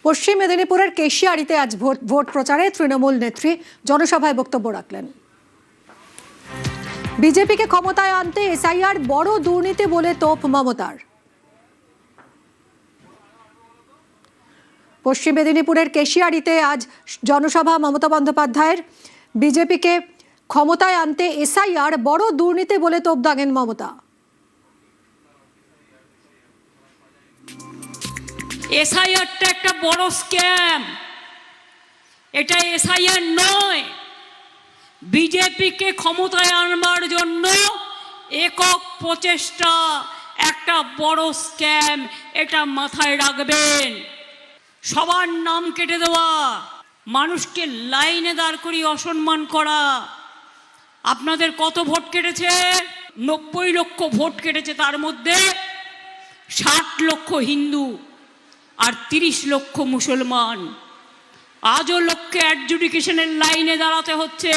পশ্চিম মেদিনীপুরের কেশিয়াড়িতে আজ ভোট প্রচারে তৃণমূল নেত্রী জনসভায় বক্তব্য রাখলেন। বিজেপিকে ক্ষমতায় আনতে এসআইআর বড় দুর্নীতি বলে তোপ মমতার। পশ্চিম মেদিনীপুরের কেশিয়াড়িতে আজ জনসভা মমতা বন্দ্যোপাধ্যায়ের। বিজেপিকে ক্ষমতায় আনতে এসআইআর বড় দুর্নীতি বলে তোপ দাগেন মমতা। এসআইআরটা একটা বড় স্ক্যাম, এটা এসআইআর নয়। বিজেপিকে ক্ষমতায় আনবার জন্য একক প্রচেষ্টা, একটা বড় স্ক্যাম, এটা মাথায় রাখবেন। সবার নাম কেটে দেওয়া, মানুষকে লাইনে দাঁড় করিয়ে অসম্মান করা। আপনাদের কত ভোট কেটেছে? 90 লক্ষ ভোট কেটেছে, তার মধ্যে 60 লক্ষ হিন্দু আর 30 লক্ষ মুসলমান। আজও লোককে অ্যাডজুডিকেশনের লাইনে দাঁড়াতে হচ্ছে।